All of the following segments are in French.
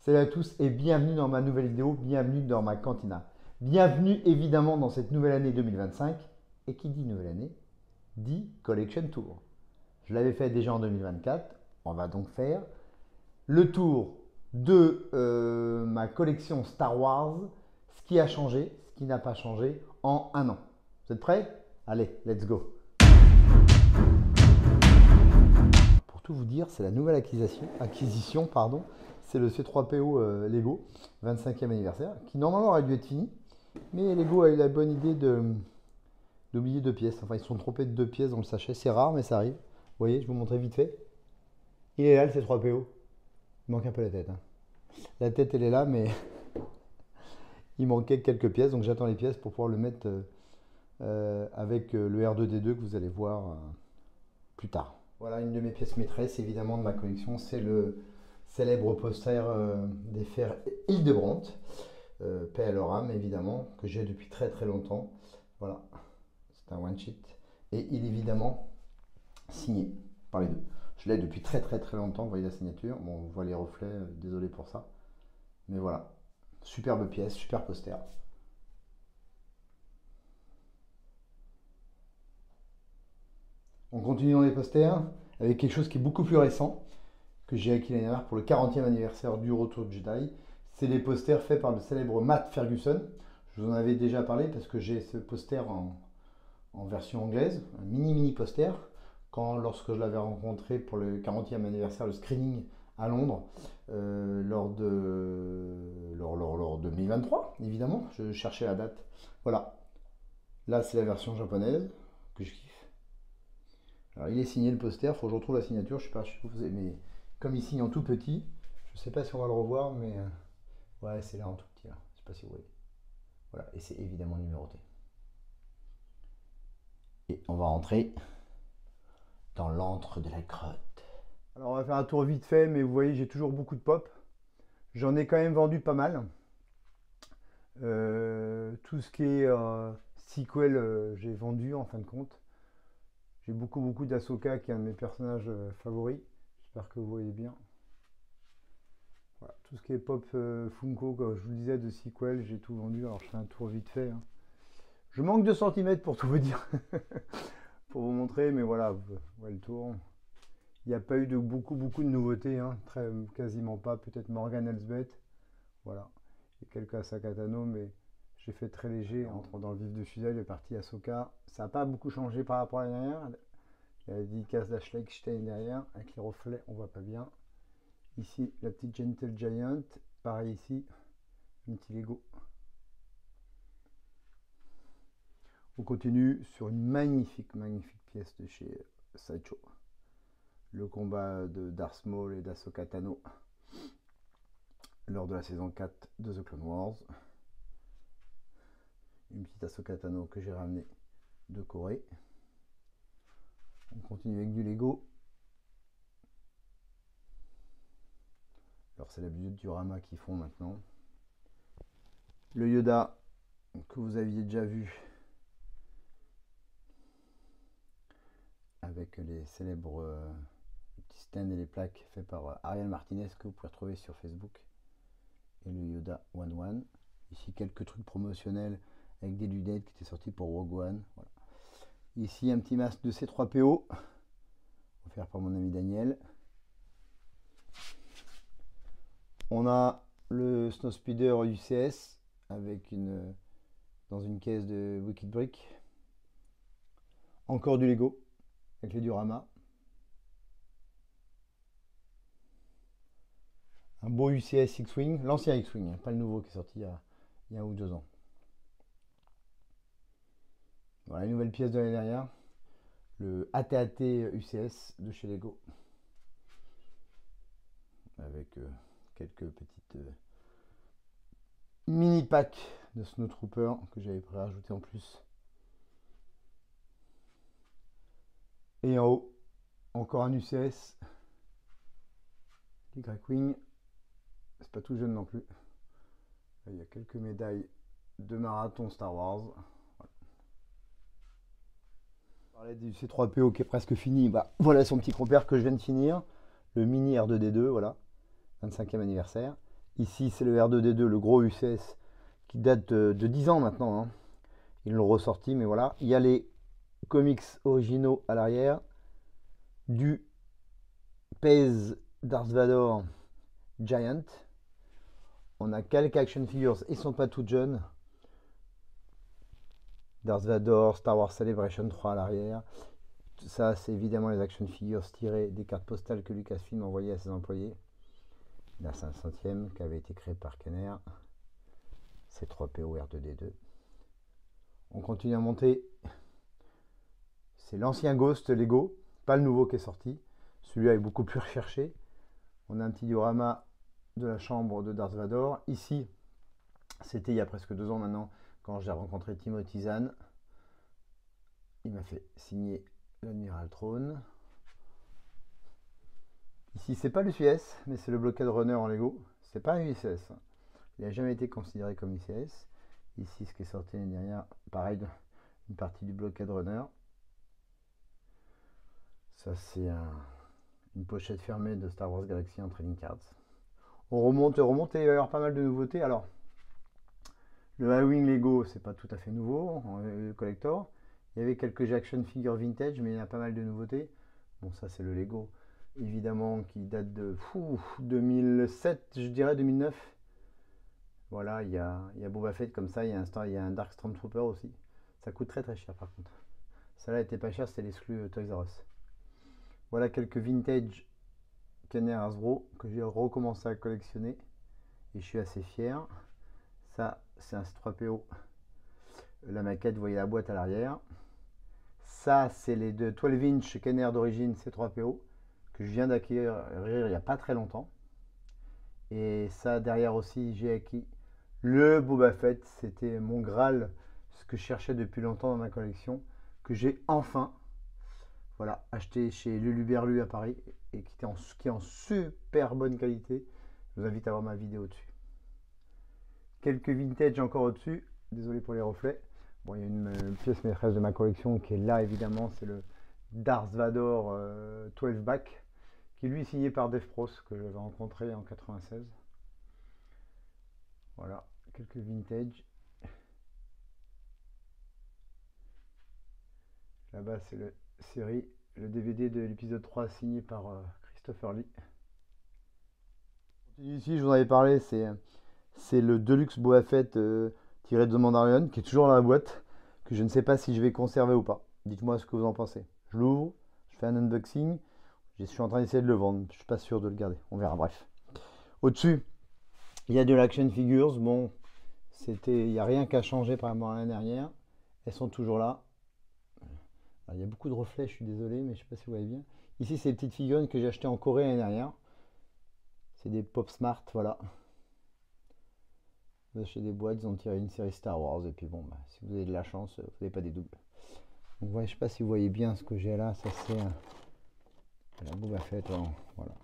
Salut à tous et bienvenue dans ma nouvelle vidéo, bienvenue dans ma cantina. Bienvenue évidemment dans cette nouvelle année 2025. Et qui dit nouvelle année, dit Collection Tour. Je l'avais fait déjà en 2024, on va donc faire le tour de ma collection Star Wars, ce qui a changé, ce qui n'a pas changé en un an. Vous êtes prêts? Allez, let's go. Pour tout vous dire, c'est la nouvelle acquisition pardon. C'est le C3PO Lego, 25e anniversaire, qui normalement aurait dû être fini. Mais Lego a eu la bonne idée d'oublier 2 pièces. Enfin, ils se sont trompés de 2 pièces dans le sachet. C'est rare, mais ça arrive. Vous voyez, je vous montrer vite fait. Il est là, le C3PO. Il manque un peu la tête. Hein. La tête, elle est là, mais il manquait quelques pièces. Donc j'attends les pièces pour pouvoir le mettre avec le R2D2 que vous allez voir plus tard. Voilà, une de mes pièces maîtresses, évidemment, de ma collection. C'est le célèbre poster des fers Hildebrandt, paix à leur âme évidemment, que j'ai depuis très très longtemps. Voilà, c'est un one sheet et il est évidemment signé par les deux. Je l'ai depuis très très très longtemps, vous voyez la signature, bon on voit les reflets, désolé pour ça, mais voilà, superbe pièce, super poster. On continue dans les posters avec quelque chose qui est beaucoup plus récent, que j'ai acquis l'année dernière pour le 40e anniversaire du Retour de Jedi. C'est les posters faits par le célèbre Matt Ferguson. Je vous en avais déjà parlé parce que j'ai ce poster en version anglaise, un mini poster, lorsque je l'avais rencontré pour le 40e anniversaire, le screening à Londres, lors de 2023, évidemment. Je cherchais la date. Voilà. Là, c'est la version japonaise que je kiffe. Alors, il est signé le poster, il faut que je retrouve la signature. Je sais pas, mais comme il signe en tout petit, je sais pas si on va le revoir, mais ouais, c'est là en tout petit. Là. Je sais pas si vous voyez. Voilà, et c'est évidemment numéroté. Et on va rentrer dans l'antre de la grotte. Alors on va faire un tour vite fait, mais vous voyez, j'ai toujours beaucoup de pop. J'en ai quand même vendu pas mal. Tout ce qui est sequel, j'ai vendu en fin de compte. J'ai beaucoup d'Ahsoka qui est un de mes personnages favoris. J'espère que vous voyez bien. Voilà, tout ce qui est pop Funko, comme je vous le disais, de sequel, j'ai tout vendu. Alors je fais un tour vite fait. Hein. Je manque de centimètres pour tout vous dire. Pour vous montrer, mais voilà, vous voyez le tour. Il n'y a pas eu de beaucoup de nouveautés, hein. Quasiment pas. Peut-être Morgan Elsbeth. Voilà. Il y a quelques Ahsoka Tano, mais j'ai fait très léger. Entre dans le vif du sujet, le parti Ahsoka. Ça n'a pas beaucoup changé par rapport à l'année dernière. Il y a la dédicace d'Ashley Stein derrière. Avec les reflets, on voit pas bien. Ici, la petite Gentle Giant. Pareil ici. Un petit Lego. On continue sur une magnifique pièce de chez Sideshow. Le combat de Darth Maul et d'Ahsoka Tano lors de la saison 4 de The Clone Wars. Une petite Ahsoka Tano que j'ai ramenée de Corée. On continue avec du Lego. Alors c'est l'habitude du Rama qu'ils font maintenant. Le Yoda que vous aviez déjà vu avec les célèbres petits stands et les plaques faits par Ariel Martinez que vous pouvez retrouver sur Facebook. Et le Yoda One One. Ici quelques trucs promotionnels avec des lunettes qui étaient sortis pour Rogue One. Voilà. Ici un petit masque de C3PO offert par mon ami Daniel. On a le Snowspeeder UCS avec dans une caisse de Wicked Brick. Encore du Lego avec les dioramas. Un beau UCS X-Wing, l'ancien X-Wing, pas le nouveau qui est sorti il y a 1 ou 2 ans. Voilà une nouvelle pièce de l'année dernière, le AT-AT UCS de chez Lego. Avec quelques petites mini packs de Snowtrooper que j'avais rajouté en plus. Et en haut, encore un UCS. Y-Wing. C'est pas tout jeune non plus. Là, il y a quelques médailles de marathon Star Wars. Voilà. On parlait du C3PO qui est presque fini. Bah, voilà son petit compère que je viens de finir. Le mini R2D2, voilà. 25e anniversaire. Ici, c'est le R2D2, le gros UCS, qui date de 10 ans maintenant, hein. Ils l'ont ressorti, mais voilà. Il y a les comics originaux à l'arrière, du Pez Darth Vader Giant. On a quelques action figures, ils sont pas toutes jeunes. Darth Vader, Star Wars Celebration 3 à l'arrière. Ça, c'est évidemment les action figures tirées des cartes postales que Lucasfilm envoyait à ses employés. La 500e qui avait été créée par Kenner. C3PO R2D2. On continue à monter. C'est l'ancien Ghost Lego, pas le nouveau qui est sorti. Celui-là est beaucoup plus recherché. On a un petit diorama de la chambre de Darth Vader. Ici, c'était il y a presque 2 ans maintenant, quand j'ai rencontré Timothy Zahn. Il m'a fait signer l'Admiral Throne. Ici, c'est pas l'UCS, mais c'est le Blockade Runner en Lego. C'est pas un UCS. Il n'a jamais été considéré comme UCS. Ici, ce qui est sorti l'année dernière, pareil, une partie du Blockade Runner. Ça, c'est une pochette fermée de Star Wars Galaxy en trading cards. On remonte, et il va y avoir pas mal de nouveautés. Alors, le High-Wing Lego, c'est pas tout à fait nouveau, le collector. Il y avait quelques action figures vintage, mais il y a pas mal de nouveautés. Bon, ça, c'est le Lego, évidemment, qui date de 2007, je dirais 2009. Voilà, il y a Boba Fett comme ça, il y a un Dark Stormtrooper aussi. Ça coûte très cher par contre. Celle-là était pas chère, c'était l'exclu Toys R Us. Voilà quelques vintage Kenner Hasbro que j'ai recommencé à collectionner et je suis assez fier. Ça, c'est un C3PO. La maquette, vous voyez la boîte à l'arrière. Ça, c'est les deux 12 inch Kenner d'origine C3PO que je viens d'acquérir il n'y a pas très longtemps. Et ça, derrière aussi, j'ai acquis le Boba Fett. C'était mon Graal, ce que je cherchais depuis longtemps dans ma collection, que j'ai enfin acheté chez Luluberlu à Paris et qui est en super bonne qualité. Je vous invite à voir ma vidéo dessus. Quelques vintage encore au-dessus. Désolé pour les reflets. Bon, il y a une pièce maîtresse de ma collection qui est là, évidemment. C'est le Darth Vader 12 back, qui lui est signé par Dave Prowse, que j'avais rencontré en 96. Voilà, quelques vintage. Là-bas, c'est la série, le DVD de l'épisode 3 signé par Christopher Lee. Ici, je vous en avais parlé, c'est le Deluxe Boba Fett tiré de The Mandalorian, qui est toujours dans la boîte, que je ne sais pas si je vais conserver ou pas. Dites-moi ce que vous en pensez. Je l'ouvre, je fais un unboxing, je suis en train d'essayer de le vendre, je suis pas sûr de le garder, on verra, bref. Au-dessus, il y a de l'action figures, bon, il n'y a rien qu'à changer par rapport à l'année dernière, elles sont toujours là. Alors, il y a beaucoup de reflets, je suis désolé, mais je ne sais pas si vous voyez bien. Ici, c'est les petites figurines que j'ai achetées en Corée l'année dernière. C'est des Pop Smart, voilà. Vous achetez des boîtes, ils ont tiré une série Star Wars, et puis bon, si vous avez de la chance, vous n'avez pas des doubles. Donc, ouais, je ne sais pas si vous voyez bien ce que j'ai là, ça c'est la Boba Fett, voilà.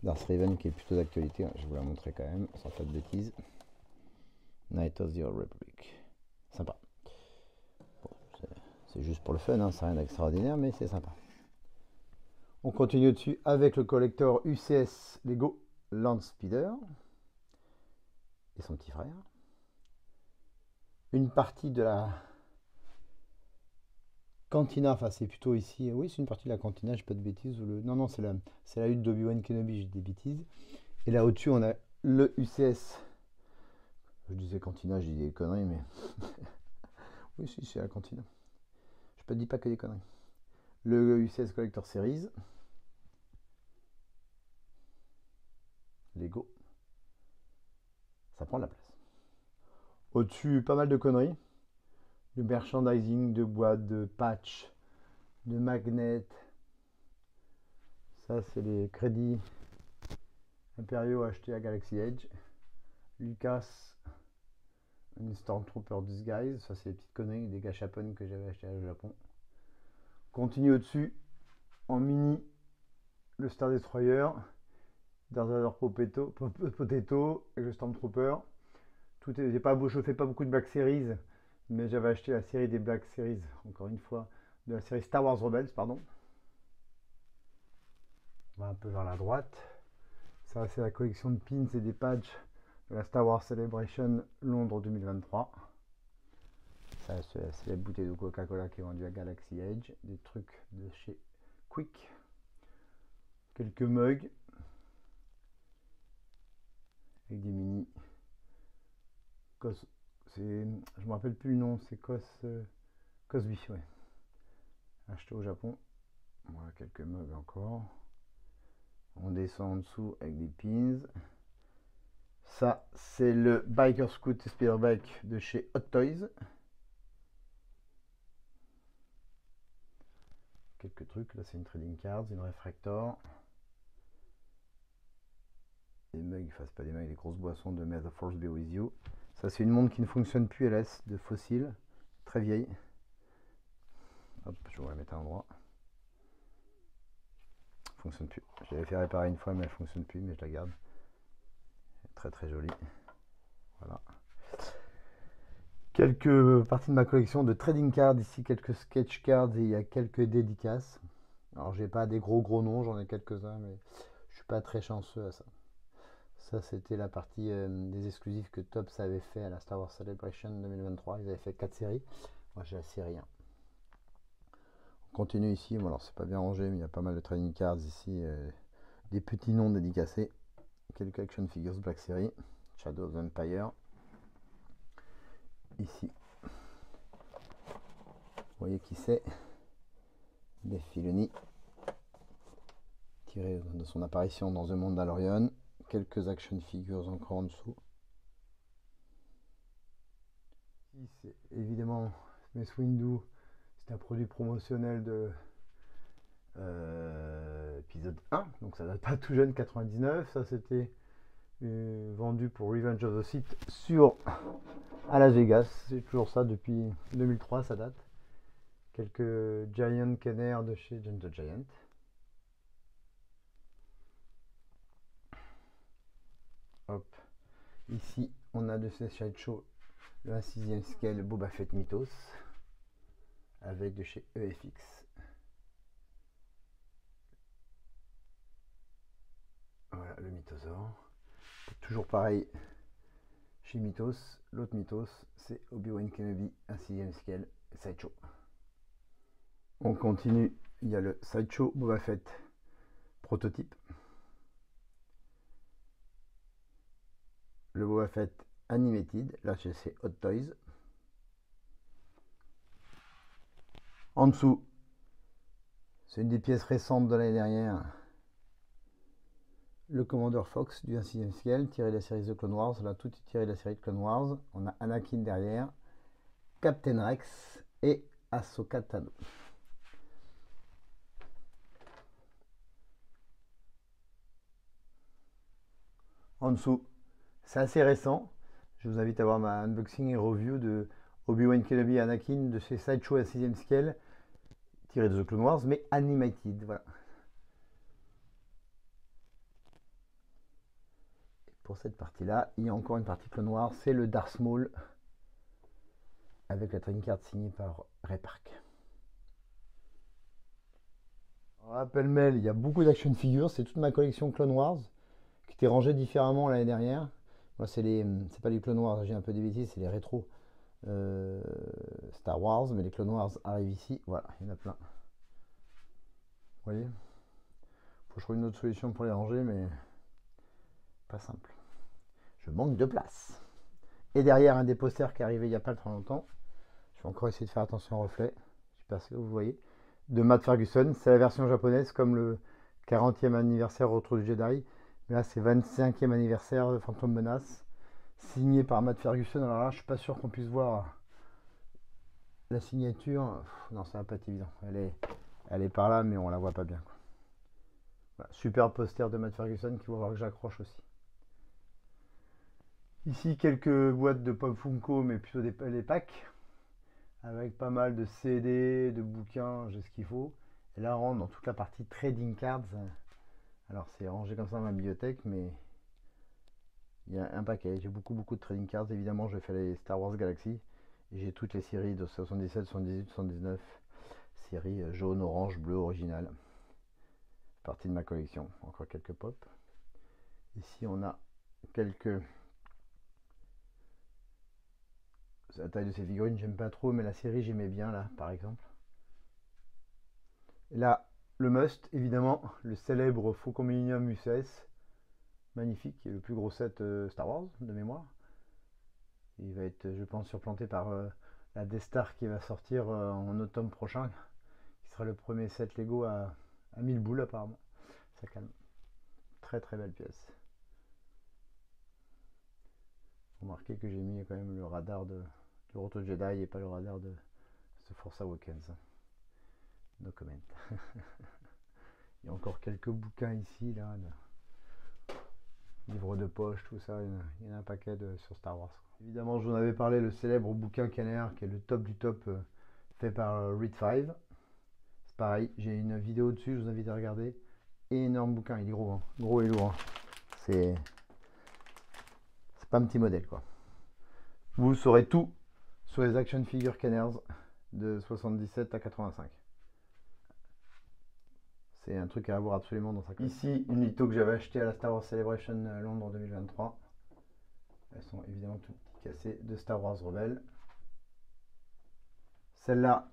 Darth Revan qui est plutôt d'actualité, je vais vous la montrer quand même, sans faire de bêtises. Night of the Old Republic. Sympa. Bon, c'est juste pour le fun, hein, c'est rien d'extraordinaire, mais c'est sympa. On continue dessus avec le collector UCS Lego Land Speeder et son petit frère. Une partie de la cantina, enfin c'est plutôt ici, oui c'est une partie de la cantina, je pas de bêtises. Non, c'est la hutte d'Obi-Wan Kenobi, j'ai des bêtises. Et là au-dessus on a le UCS. Je disais cantina, je dis des conneries, mais oui, si, c'est la cantina. Je ne dis pas que des conneries. Le UCS Collector Series. Lego. Ça prend de la place. Au-dessus, pas mal de conneries. De merchandising, de boîtes, de patchs, de magnets. Ça, c'est les crédits impériaux achetés à Galaxy Edge. Lucas, une Stormtrooper Disguise. Ça, c'est les petites conneries, des gâchapons que j'avais acheté au Japon. Continue au-dessus, en mini, le Star Destroyer, Darth Vader Potato et le Stormtrooper. Je fais pas beaucoup de Black Series, mais j'avais acheté la série des Black Series, encore une fois, de la série Star Wars Rebels, pardon. un peu vers la droite. Ça, c'est la collection de pins et des patchs de la Star Wars Celebration Londres 2023. Ça, c'est la bouteille de Coca-Cola qui est vendue à Galaxy Edge. Des trucs de chez Quick. Quelques mugs. Avec des mini. Je me rappelle plus le nom, c'est Cosby, ouais. Acheté au Japon. Voilà, quelques mugs encore. On descend en dessous avec des pins. Ça, c'est le Biker Scoot Speederbike de chez Hot Toys. Quelques trucs. Là, c'est une trading card, une refractor. Des mugs, enfin, c'est pas des mugs, des grosses boissons de May the Force Be With You. Ça, c'est une montre qui ne fonctionne plus, LS, de fossile. Très vieille. Hop, je vais la mettre à l'endroit. Fonctionne plus. Je l'avais fait réparer une fois, mais elle fonctionne plus, mais je la garde. Très très jolie. Voilà. Quelques parties de ma collection de trading cards, ici quelques sketch cards et il y a quelques dédicaces. Alors j'ai pas des gros noms, j'en ai quelques-uns, mais je suis pas très chanceux à ça. Ça c'était la partie des exclusifs que Topps avait fait à la Star Wars Celebration 2023. Ils avaient fait 4 séries. Moi j'ai la série 1. On continue ici, bon alors c'est pas bien rangé, mais il y a pas mal de trading cards ici. Des petits noms dédicacés. Quelques action figures Black Series. Shadow of the Empire. Ici. Vous voyez qui c'est. Dave Filoni. Tiré de son apparition dans The Mandalorian. Quelques action figures encore en dessous. Ici c'est évidemment Mace Windu. C'est un produit promotionnel de épisode 1. Donc ça date pas tout jeune, 99. Ça c'était vendu pour Revenge of the Sith à Las Vegas. C'est toujours ça depuis 2003, ça date. Quelques Giant Kenner de chez Gentle Giant. Hop. Ici, on a de ces sideshow le 6e scale Boba Fett Mythos avec de chez EFX. Voilà le mythosaure. Toujours pareil chez Mythos. L'autre Mythos, c'est Obi-Wan Kenobi, un 6e scale sideshow. On continue. Il y a le sideshow Boba Fett prototype. Le Boba Fett Animated, là c'est Hot Toys. En dessous, c'est une des pièces récentes de l'année dernière. Le Commander Fox du 6e scale, tiré de la série The Clone Wars. Là, tout est tiré de la série de Clone Wars. On a Anakin derrière, Captain Rex et Ahsoka Tano. En dessous, c'est assez récent. Je vous invite à voir ma unboxing et review de Obi-Wan Kenobi et Anakin de chez Sideshow à 6e scale, tiré de The Clone Wars, mais animated. Voilà. Pour cette partie-là, il y a encore une partie Clone Wars, c'est le Darth Maul avec la trading card signée par Ray Park. Pêle-mêle, il y a beaucoup d'action figures, c'est toute ma collection Clone Wars qui était rangée différemment l'année dernière. Moi, c'est pas les Clone Wars, j'ai un peu des bêtises, c'est les rétros Star Wars, mais les Clone Wars arrivent ici. Voilà, il y en a plein. Vous voyez, faut que je trouve une autre solution pour les ranger, mais pas simple. Je manque de place. Et derrière, un des posters qui est arrivé il n'y a pas très longtemps. Je vais encore essayer de faire attention au reflet. Je sais pas si vous voyez. De Matt Ferguson. C'est la version japonaise, comme le 40e anniversaire au Retour du Jedi. Mais là, c'est 25e anniversaire de Phantom Menace. Signé par Matt Ferguson. Alors là, je suis pas sûr qu'on puisse voir la signature. Non, ça va pas être évident. Elle est par là, mais on la voit pas bien. Voilà, super poster de Matt Ferguson qu'il va falloir que j'accroche aussi. Ici, quelques boîtes de Pop Funko, mais plutôt des packs. Avec pas mal de CD, de bouquins, j'ai ce qu'il faut. Et là, on rentre dans toute la partie trading cards. Alors, c'est rangé comme ça dans ma bibliothèque, mais il y a un paquet. J'ai beaucoup de trading cards. Évidemment, je fais les Star Wars Galaxy. Et j'ai toutes les séries de 77, 78, 79. Séries jaune, orange, bleu, original. partie de ma collection. Encore quelques pops. Ici, on a quelques... La taille de ces figurines, j'aime pas trop, mais la série, j'aimais bien, là, par exemple. Et là, le must, évidemment, le célèbre Faucon Millenium UCS. Magnifique, qui est le plus gros set Star Wars, de mémoire. Il va être, je pense, surplanté par la Death Star qui va sortir en automne prochain, qui sera le premier set Lego à 1000 boules, apparemment. Ça calme. Très très belle pièce. Remarquez que j'ai mis quand même le radar du Retour de Jedi et pas le radar de ce Force Awakens. No comment. Il y a encore quelques bouquins ici, là. Livres de poche, tout ça. Il y en a un paquet sur Star Wars. Évidemment, je vous en avais parlé, le célèbre bouquin Kenner, qui est le top du top, fait par Read 5. C'est pareil, j'ai une vidéo dessus, je vous invite à regarder. Énorme bouquin, il est gros, hein. Gros et lourd. Hein. C'est pas un petit modèle, quoi. Vous saurez tout sur les action figures Kenners de 77 à 85. C'est un truc à avoir absolument dans sa collection. Ici, une litho que j'avais acheté à la Star Wars Celebration Londres 2023. Elles sont évidemment toutes cassées de Star Wars Rebelle. Celle-là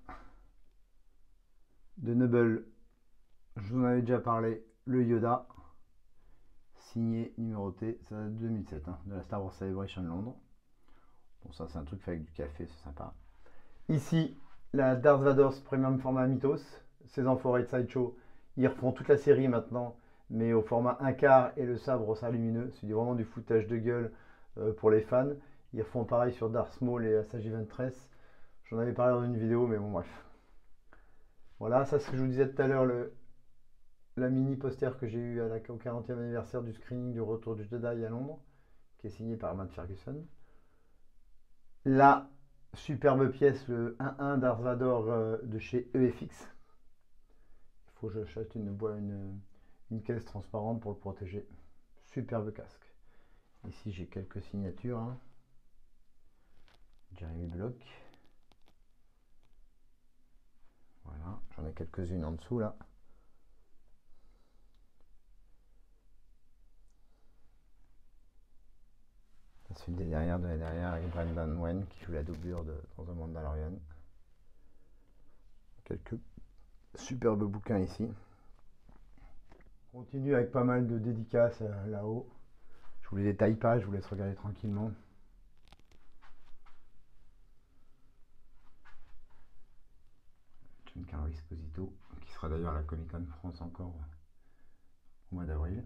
de Nubble, je vous en avais déjà parlé, le Yoda, signé, numéroté, ça date de 2007, hein, de la Star Wars Celebration Londres. Bon, ça c'est un truc fait avec du café, c'est sympa. Ici, la Darth Vader's Premium Format Mythos, ces enfoirés de Sideshow, ils refont toute la série maintenant, mais au format 1/4 et le sabre au sein lumineux. C'est vraiment du foutage de gueule pour les fans. Ils refont pareil sur Darth Maul et Asajj Ventress. J'en avais parlé dans une vidéo, mais bon, bref. Voilà, ça c'est ce que je vous disais tout à l'heure, la mini poster que j'ai eu au 40e anniversaire du screening du Retour du Jedi à Londres, qui est signé par Matt Ferguson. La superbe pièce, le 1-1 Darth Vader de chez EFX. Il faut que j'achète une caisse transparente pour le protéger. Superbe casque. Ici j'ai quelques signatures. Hein. Jeremy Block. Voilà, j'en ai quelques-unes en dessous là. Celui de derrière avec Brendan Wen qui joue la doublure dans un Mandalorian. Quelques superbes bouquins ici. On continue avec pas mal de dédicaces là-haut. Je vous les détaille pas, je vous laisse regarder tranquillement. Giancarlo Esposito, qui sera d'ailleurs à la Comic Con France encore au mois d'avril.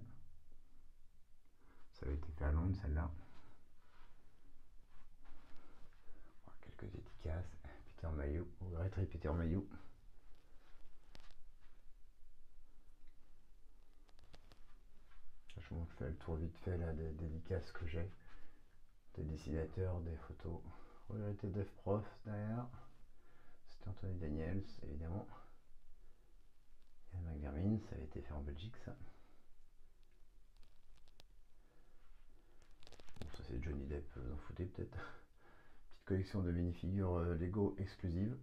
Ça avait été fait à Londres celle-là. Quelques dédicaces. Peter Mayhew, Retry Peter Mayhew. Je vous fais le tour vite fait là des dédicaces que j'ai. Des dessinateurs, des photos. Regretté Dev Prof derrière. C'était Anthony Daniels, évidemment. Ian McDermott, ça avait été fait en Belgique ça. Bon, ça c'est Johnny Depp, vous en foutez peut-être. Petite collection de minifigures Lego exclusives.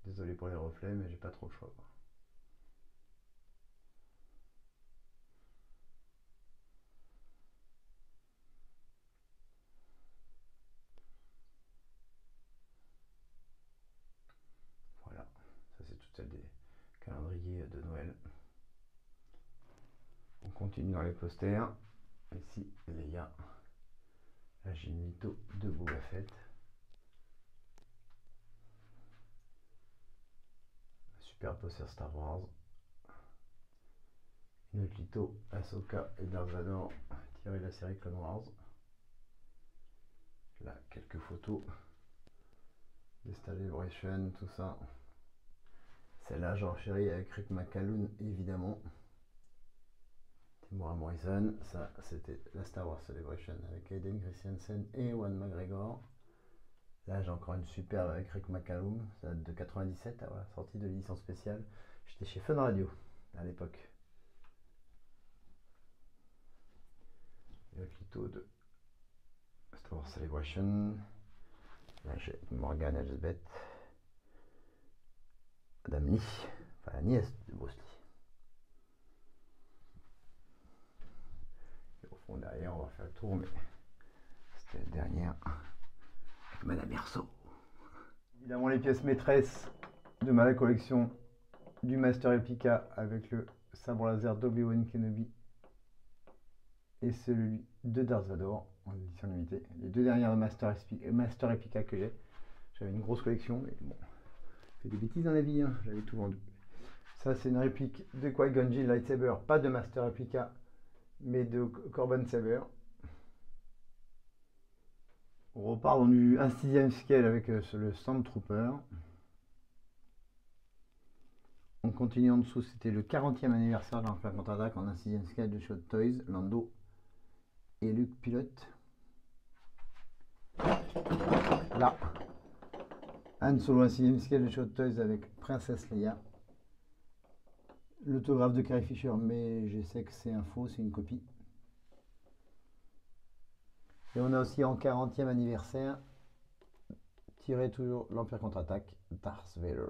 Désolé pour les reflets, mais j'ai pas trop le choix. Voilà, ça c'est toutes celles des calendriers de Noël. On continue dans les posters. Ici, il y a la Ginito de Boba Fett. Super poster Star Wars. Une autre litho, Ahsoka et Darth Vader tiré de la série Clone Wars. Là, quelques photos des Celebration, tout ça. Celle-là, genre chérie avec Rick McCallum, évidemment. Timora Morrison, ça c'était la Star Wars Celebration avec Hayden Christensen et Ewan McGregor. Là, j'ai encore une superbe avec Rick McCallum, ça date de 97, voilà, sortie de l'édition spéciale. J'étais chez Fun Radio à l'époque. Et autre litho de Star Wars Celebration. Là, j'ai Morgan Elsbeth. Madame Lee, enfin la nièce de Bruce Lee. Et au fond derrière, on va faire le tour, mais c'était la dernière avec Madame Erso. Évidemment les pièces maîtresses de ma collection du Master Replica avec le sabre laser d'Obi-Wan Kenobi et celui de Darth Vader en édition limitée. Les deux dernières Master Replica que j'ai. J'avais une grosse collection, mais bon, j'ai fait des bêtises dans la vie, hein. J'avais tout vendu. Ça, c'est une réplique de Qui-Gon Jinn Lightsaber, pas de Master Replica, mais de Corbin Saber. On repart dans du 1/6 scale avec le Stormtrooper. On continue en dessous, c'était le 40e anniversaire de l'Empire contre-attaque en 1/6 scale de Shot Toys, Lando et Luke pilote. Là, Han Solo 1/6 scale de Shot Toys avec Princesse Leia. L'autographe de Carrie Fisher, mais je sais que c'est un faux, c'est une copie. Et on a aussi en 40e anniversaire, tiré toujours l'Empire contre-attaque, Darth Vader.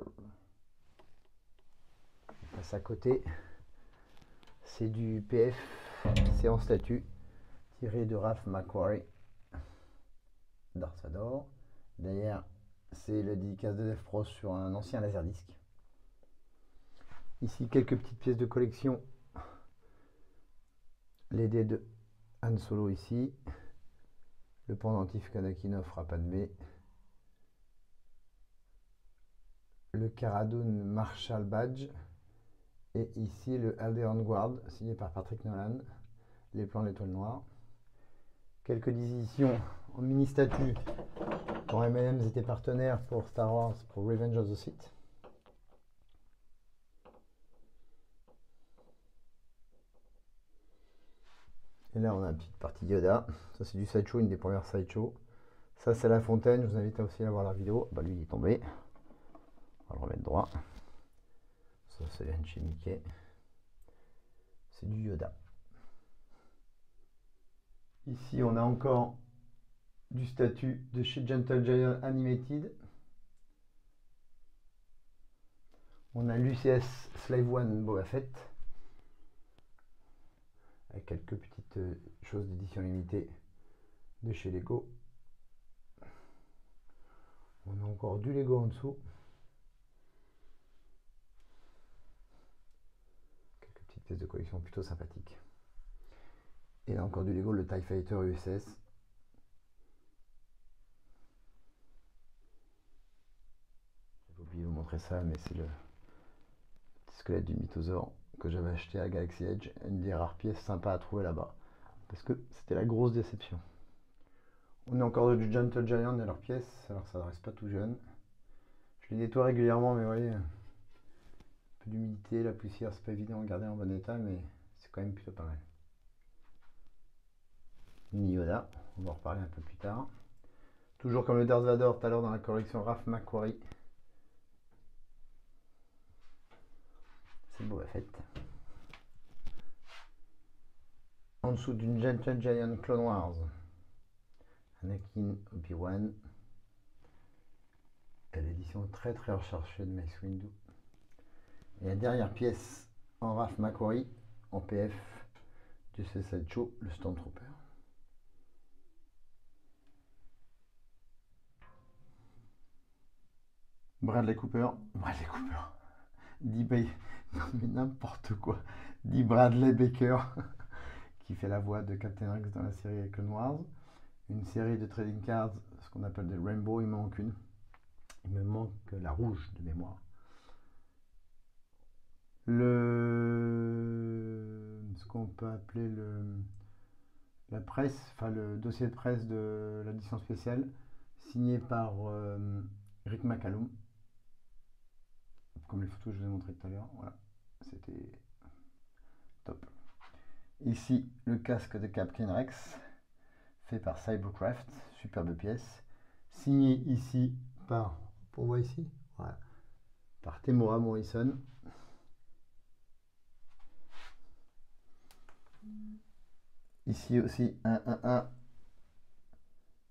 On passe à côté, c'est du PF, c'est en statue, tiré de Ralph McQuarrie, Darth Vader. Derrière, c'est le dédicace de Dev Pro sur un ancien Laserdisc. Ici, quelques petites pièces de collection. Les dés de Han Solo ici. Le pendentif qu'Anakin offre à Padmé. Le Cara-Dune Marshall Badge. Et ici, le Alderaan Guard, signé par Patrick Nolan. Les plans de l'étoile noire. Quelques éditions en mini-statue quand M&M's était partenaire pour Star Wars, pour Revenge of the Sith. Et là, on a une petite partie Yoda. Ça, c'est du sideshow, une des premières sideshow. Ça, c'est La Fontaine. Je vous invite aussi à voir la vidéo. Bah, lui, il est tombé. On va le remettre droit. Ça, c'est vient de chez Mickey. C'est du Yoda. Ici, on a encore du statut de chez Gentle Giant Animated. On a l'UCS Slave One Boba Fett. Avec quelques petites choses d'édition limitée de chez Lego. On a encore du Lego en dessous. Quelques petites pièces de collection plutôt sympathiques. Et là encore du Lego, le TIE Fighter USS. J'ai oublié de vous montrer ça, mais c'est le petit squelette du mythosaure que j'avais acheté à Galaxy Edge. Une des rares pièces sympas à trouver là-bas. Parce que c'était la grosse déception. On a encore du Gentle Giant dans leurs pièces, alors ça ne reste pas tout jeune. Je les nettoie régulièrement, mais vous voyez, un peu d'humidité, la poussière, c'est pas évident à garder en bon état, mais c'est quand même plutôt pas mal. Mini Yoda, on va en reparler un peu plus tard. Toujours comme le Darth Vader tout à l'heure dans la collection Ralph McQuarrie. C'est Boba Fett. En dessous d'une Gentle Giant Clone Wars. Anakin Obi-Wan. L'édition très très recherchée de Mace Windu. Et la dernière pièce en Ralph McQuarrie, en PF, du C7 Show, le Stormtrooper. Bradley Cooper, dit non mais n'importe quoi, dit Bradley Baker, qui fait la voix de Captain Rex dans la série Clone Wars. Une série de trading cards, ce qu'on appelle des Rainbow, il me manque une. Il me manque la rouge de mémoire. Ce qu'on peut appeler la presse, enfin le dossier de presse de l'édition spéciale, signé par Rick McCallum. Comme les photos que je vous ai montrées tout à l'heure, voilà, c'était top. Ici, le casque de Captain Rex, fait par Cybercraft, superbe pièce, signé ici par, on voit ici, voilà, par Temuera Morrison. Ici aussi,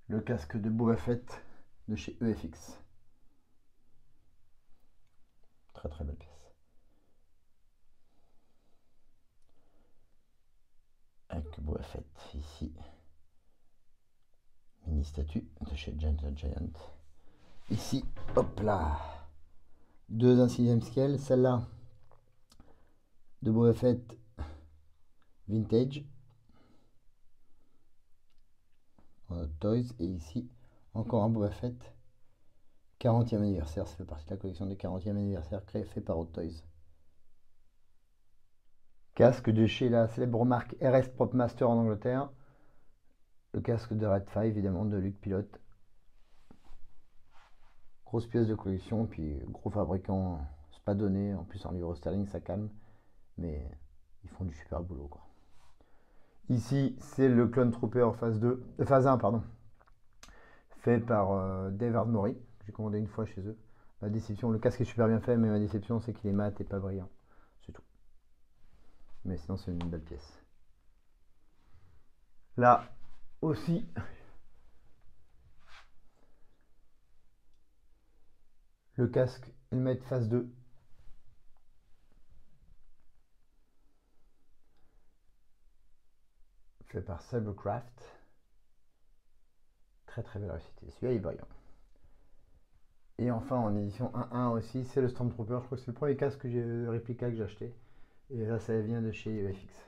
le casque de Boba Fett de chez EFX. Très très belle pièce. Avec Boba Fett ici. Mini statue de chez Gentle Giant. Ici, hop là. Deux 1/6e scale. Celle-là de Boba Fett vintage. En Hot Toys. Et ici, encore un Boba Fett. 40e anniversaire. Ça fait partie de la collection des 40e anniversaire créée fait par Hot Toys. Casque de chez la célèbre marque RS Propmaster en Angleterre. Le casque de Red 5 évidemment de Luke Pilote. Grosse pièce de collection, puis gros fabricant, c'est pas donné, en plus en livre sterling ça calme, mais ils font du super boulot quoi. Ici c'est le Clone Trooper phase 1 pardon, fait par Dave Ardmore, j'ai commandé une fois chez eux. Ma déception, le casque est super bien fait, mais ma déception c'est qu'il est mat et pas brillant, c'est tout. Mais sinon c'est une belle pièce. Là aussi, le casque Helmet phase 2. Fait par Cybercraft. Très très belle réussite. Celui-là il est brillant. Et enfin en édition 1.1 aussi, c'est le Stormtrooper. Je crois que c'est le premier casque que j'ai réplica que j'ai acheté. Et là ça vient de chez UFX.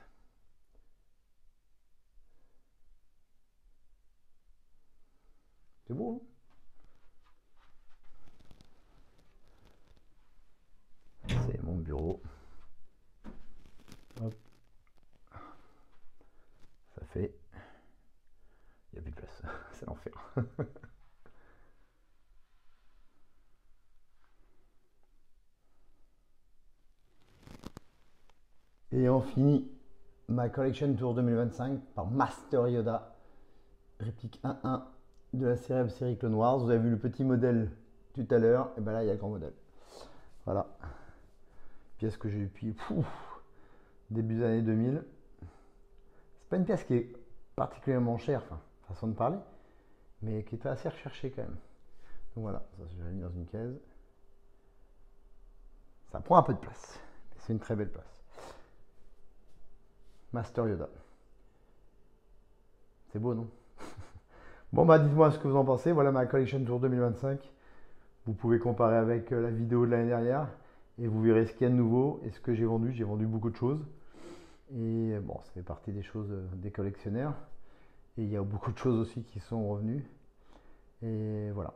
C'est beau, hein? C'est mon bureau. Hop. Ça fait... Il n'y a plus de place. C'est l'enfer. Et on finit ma Collection Tour 2025 par Master Yoda. Réplique 1.1 de la série Clone Wars. Vous avez vu le petit modèle tout à l'heure. Et ben là, il y a le grand modèle. Voilà. Pièce que j'ai depuis début des années 2000. C'est pas une pièce qui est particulièrement chère, enfin, façon de parler, mais qui était assez recherchée quand même. Donc voilà, ça je l'ai mis dans une caisse. Ça prend un peu de place, mais c'est une très belle place. Master Yoda. C'est beau, non? Bon bah dites-moi ce que vous en pensez. Voilà ma Collection Tour 2025. Vous pouvez comparer avec la vidéo de l'année dernière et vous verrez ce qu'il y a de nouveau et ce que j'ai vendu. J'ai vendu beaucoup de choses. Et bon, ça fait partie des choses des collectionneurs. Et il y a beaucoup de choses aussi qui sont revenues. Et voilà.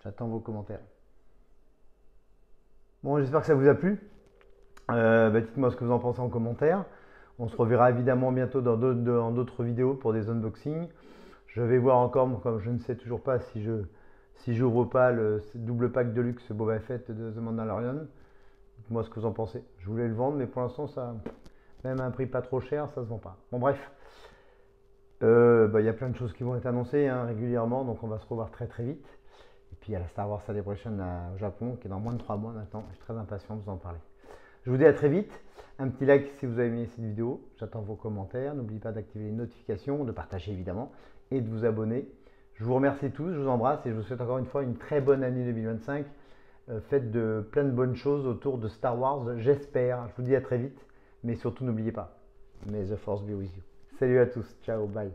J'attends vos commentaires. Bon, j'espère que ça vous a plu. Dites-moi ce que vous en pensez en commentaire. On se reverra évidemment bientôt dans d'autres vidéos pour des unboxings. Je vais voir encore, comme je ne sais toujours pas si j'ouvre pas le double pack de luxe Boba Fett de The Mandalorian. Dites-moi ce que vous en pensez. Je voulais le vendre, mais pour l'instant, ça, même à un prix pas trop cher, ça se vend pas. Bon, bref. Il y a plein de choses qui vont être annoncées hein, régulièrement, donc on va se revoir très très vite. Et puis il y a la Star Wars Celebration au Japon qui est dans moins de 3 mois maintenant. Je suis très impatient de vous en parler. Je vous dis à très vite. Un petit like si vous avez aimé cette vidéo. J'attends vos commentaires. N'oubliez pas d'activer les notifications, de partager évidemment et de vous abonner. Je vous remercie tous, je vous embrasse et je vous souhaite encore une fois une très bonne année 2025. Faites de plein de bonnes choses autour de Star Wars, j'espère. Je vous dis à très vite, mais surtout n'oubliez pas, may the force be with you. Salut à tous, ciao, bye.